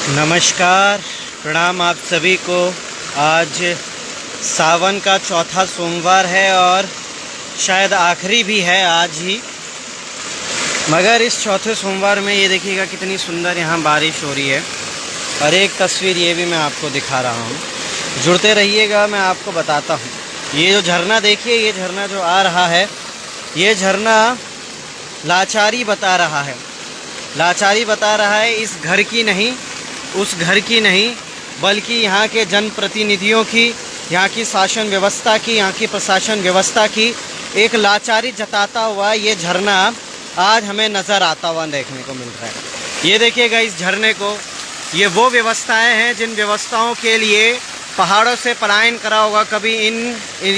नमस्कार, प्रणाम आप सभी को। आज सावन का चौथा सोमवार है और शायद आखिरी भी है आज ही। मगर इस चौथे सोमवार में ये देखिएगा कितनी सुंदर यहाँ बारिश हो रही है। और एक तस्वीर ये भी मैं आपको दिखा रहा हूँ, जुड़ते रहिएगा, मैं आपको बताता हूँ। ये जो झरना देखिए, ये झरना जो आ रहा है, ये झरना लाचारी बता रहा है। लाचारी बता रहा है इस घर की नहीं, उस घर की नहीं, बल्कि यहाँ के जनप्रतिनिधियों की, यहाँ की शासन व्यवस्था की, यहाँ की प्रशासन व्यवस्था की एक लाचारी जताता हुआ ये झरना आज हमें नज़र आता हुआ देखने को मिल रहा है। ये देखिएगा इस झरने को, ये वो व्यवस्थाएं हैं जिन व्यवस्थाओं के लिए पहाड़ों से पलायन करा होगा कभी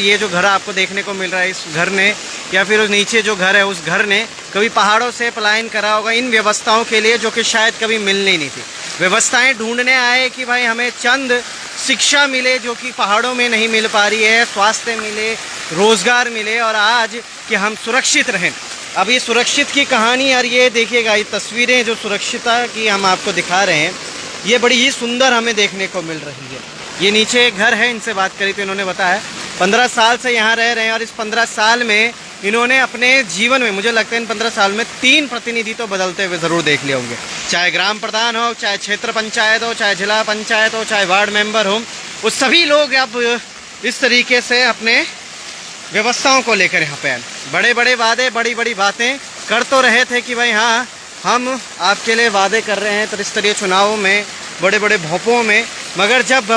ये जो घर आपको देखने को मिल रहा है, इस घर ने, या फिर उस नीचे जो घर है उस घर ने कभी पहाड़ों से पलायन करा होगा इन व्यवस्थाओं के लिए, जो कि शायद कभी मिलनी नहीं थी। व्यवस्थाएं ढूंढने आए कि भाई हमें चंद शिक्षा मिले जो कि पहाड़ों में नहीं मिल पा रही है, स्वास्थ्य मिले, रोज़गार मिले, और आज कि हम सुरक्षित रहें। अब ये सुरक्षित की कहानी, और ये देखिएगा ये तस्वीरें जो सुरक्षितता की हम आपको दिखा रहे हैं, ये बड़ी ही सुंदर हमें देखने को मिल रही है। ये नीचे एक घर है, इनसे बात करी तो इन्होंने बताया 15 साल से यहाँ रह रहे हैं, और इस 15 साल में इन्होंने अपने जीवन में, मुझे लगता है इन 15 साल में 3 प्रतिनिधि तो बदलते हुए ज़रूर देख लिए होंगे। चाहे ग्राम प्रधान हो, चाहे क्षेत्र पंचायत हो, चाहे जिला पंचायत हो, चाहे वार्ड मेंबर हो, वो सभी लोग अब इस तरीके से अपने व्यवस्थाओं को लेकर यहाँ पे बड़े बड़े वादे, बड़ी बड़ी बातें कर तो रहे थे कि भाई हाँ हम आपके लिए वादे कर रहे हैं त्रिस्तरीय चुनावों में, बड़े बड़े भोंपों में, मगर जब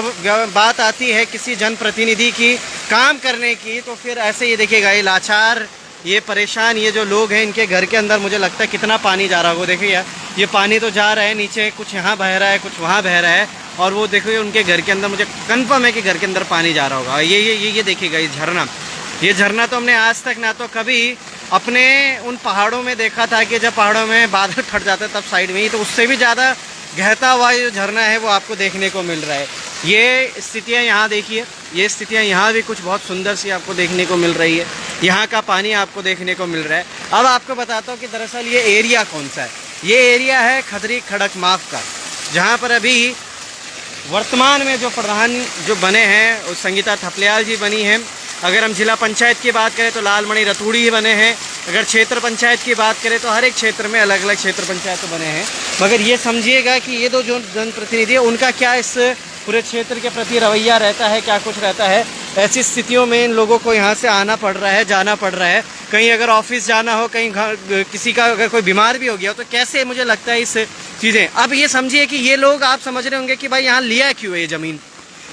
बात आती है किसी जनप्रतिनिधि की काम करने की, तो फिर ऐसे ही देखिएगा ये लाचार, ये परेशान, ये जो लोग हैं, इनके घर के अंदर मुझे लगता है कितना पानी जा रहा होगा। देखिए यार, ये पानी तो जा रहा है नीचे, कुछ यहाँ बह रहा है, कुछ वहाँ बह रहा है, और वो देखिए उनके घर के अंदर, मुझे कन्फर्म है कि घर के अंदर पानी जा रहा होगा। ये देखिएगा ये झरना तो हमने आज तक ना तो कभी अपने उन पहाड़ों में देखा था कि जब पहाड़ों में बादल फट जाते तब साइड में ही, तो उससे भी ज़्यादा बहता हुआ जो झरना है वो आपको देखने को मिल रहा है। ये स्थितियाँ यहाँ देखिए, ये स्थितियाँ यहाँ भी कुछ बहुत सुंदर सी आपको देखने को मिल रही है। यहाँ का पानी आपको देखने को मिल रहा है। अब आपको बताता हूँ कि दरअसल ये एरिया कौन सा है। ये एरिया है खदरी खड़क माफ का, जहाँ पर अभी वर्तमान में जो प्रधान जो बने हैं वो संगीता थपलियाल जी बनी हैं। अगर हम जिला पंचायत की बात करें तो लालमणि रतूड़ी ही बने हैं। अगर क्षेत्र पंचायत की बात करें तो हर एक क्षेत्र में अलग अलग क्षेत्र पंचायत बने हैं। मगर ये समझिएगा कि ये दो जो जनप्रतिनिधि है उनका क्या इस पूरे क्षेत्र के प्रति रवैया रहता है, क्या कुछ रहता है। ऐसी स्थितियों में इन लोगों को यहाँ से आना पड़ रहा है, जाना पड़ रहा है। कहीं अगर ऑफिस जाना हो, कहीं किसी का अगर कोई बीमार भी हो गया हो, तो कैसे मुझे लगता है इस चीज़ें। अब ये समझिए कि ये लोग, आप समझ रहे होंगे कि भाई यहाँ लिया क्यों है ये ज़मीन।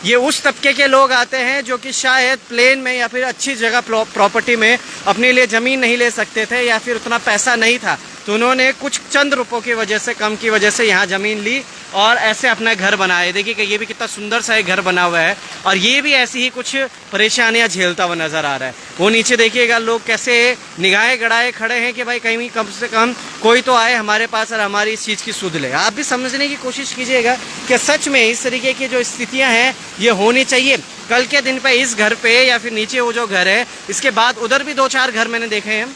ये उस तबके के लोग आते हैं जो कि शायद प्लेन में या फिर अच्छी जगह प्रॉपर्टी में अपने लिए ज़मीन नहीं ले सकते थे, या फिर उतना पैसा नहीं था, तो उन्होंने कुछ चंद रुपयों की वजह से, कम की वजह से यहाँ ज़मीन ली और ऐसे अपना घर बनाए। देखिए कि ये भी कितना सुंदर सा एक घर बना हुआ है, और ये भी ऐसी ही कुछ परेशानियाँ झेलता हुआ नज़र आ रहा है। वो नीचे देखिएगा लोग कैसे निगाहें गड़ाए खड़े हैं कि भाई कहीं कम से कम कोई तो आए हमारे पास और हमारी इस चीज़ की सुध ले। आप भी समझने की कोशिश कीजिएगा कि सच में इस तरीके की जो स्थितियाँ हैं ये होनी चाहिए। कल के दिन पे इस घर पे, या फिर नीचे वो जो घर है, इसके बाद उधर भी 2-4 घर मैंने देखे हैं,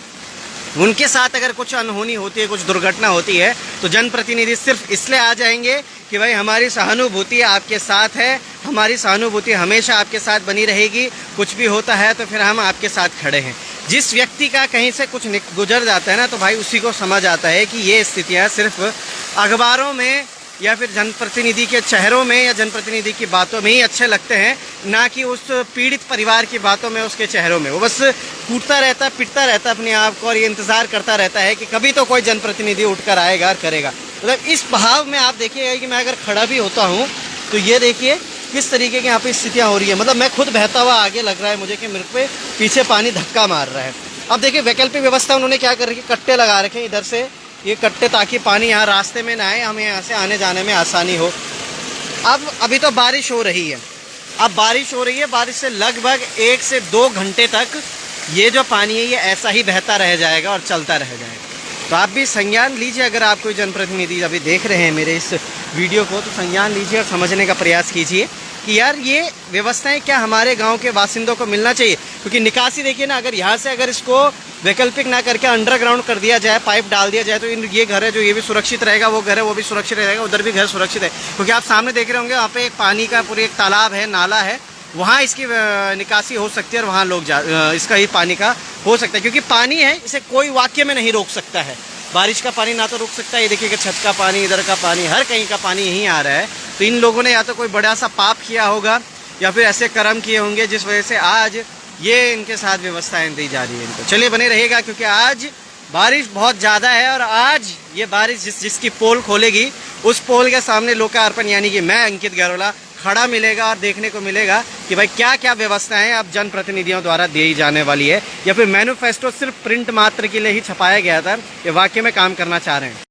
उनके साथ अगर कुछ अनहोनी होती है, कुछ दुर्घटना होती है, तो जनप्रतिनिधि सिर्फ इसलिए आ जाएंगे कि भाई हमारी सहानुभूति आपके साथ है, हमारी सहानुभूति हमेशा आपके साथ बनी रहेगी, कुछ भी होता है तो फिर हम आपके साथ खड़े हैं। जिस व्यक्ति का कहीं से कुछ गुजर जाता है ना, तो भाई उसी को समझ आता है कि ये स्थितियाँ सिर्फ अखबारों में या फिर जनप्रतिनिधि के चेहरों में या जनप्रतिनिधि की बातों में ही अच्छे लगते हैं, ना कि उस पीड़ित परिवार की बातों में, उसके चेहरों में। वो बस कूटता रहता, पिटता रहता अपने आप को, और ये इंतज़ार करता रहता है कि कभी तो कोई जनप्रतिनिधि उठकर आएगा और करेगा। मतलब इस भाव में आप देखिएगा कि मैं अगर खड़ा भी होता हूँ तो ये देखिए किस तरीके की यहाँ पर स्थितियाँ हो रही है। मतलब मैं खुद बहता हुआ आगे लग रहा है मुझे कि मेरे पे पीछे पानी धक्का मार रहा है। अब देखिए वैकल्पिक व्यवस्था उन्होंने क्या कर रखी, कट्टे लगा रखे इधर से, ये कट्टे, ताकि पानी यहाँ रास्ते में ना आए, हमें यहाँ से आने जाने में आसानी हो। अब अभी तो बारिश हो रही है, अब बारिश हो रही है, बारिश से लगभग 1 से 2 घंटे तक ये जो पानी है ये ऐसा ही बहता रह जाएगा और चलता रह जाएगा। तो आप भी संज्ञान लीजिए, अगर आप कोई जनप्रतिनिधि अभी देख रहे हैं मेरे इस वीडियो को, तो संज्ञान लीजिए और समझने का प्रयास कीजिए कि यार ये व्यवस्थाएं क्या हमारे गांव के बासिंदों को मिलना चाहिए। क्योंकि निकासी देखिए ना, अगर यहाँ से अगर इसको वैकल्पिक ना करके अंडरग्राउंड कर दिया जाए, पाइप डाल दिया जाए, तो ये घर है जो ये भी सुरक्षित रहेगा, वो घर है वो भी सुरक्षित रहेगा, उधर भी घर सुरक्षित है। क्योंकि आप सामने देख रहे होंगे वहाँ पे एक पानी का पूरी एक तालाब है, नाला है, वहाँ इसकी निकासी हो सकती है और वहाँ लोग इसका ही पानी का हो सकता है। क्योंकि पानी है, इसे कोई वाक्य में नहीं रोक सकता है। बारिश का पानी ना तो रोक सकता है, ये देखिए कि छत का पानी, इधर का पानी, हर कहीं का पानी यहीं आ रहा है। तो इन लोगों ने या तो कोई बड़ा सा पाप किया होगा या फिर ऐसे कर्म किए होंगे जिस वजह से आज ये इनके साथ व्यवस्थाएं दी जा रही है इनको। चलिए बने रहेगा, क्योंकि आज बारिश बहुत ज़्यादा है और आज ये बारिश जिसकी पोल खोलेगी उस पोल के सामने लोकार्पण यानी कि मैं अंकित गैरोला खड़ा मिलेगा और देखने को मिलेगा कि भाई क्या क्या व्यवस्थाएं अब जनप्रतिनिधियों द्वारा दी जाने वाली है, या फिर मैनिफेस्टो सिर्फ प्रिंट मात्र के लिए ही छपाया गया था, ये वाकई में काम करना चाह रहे हैं।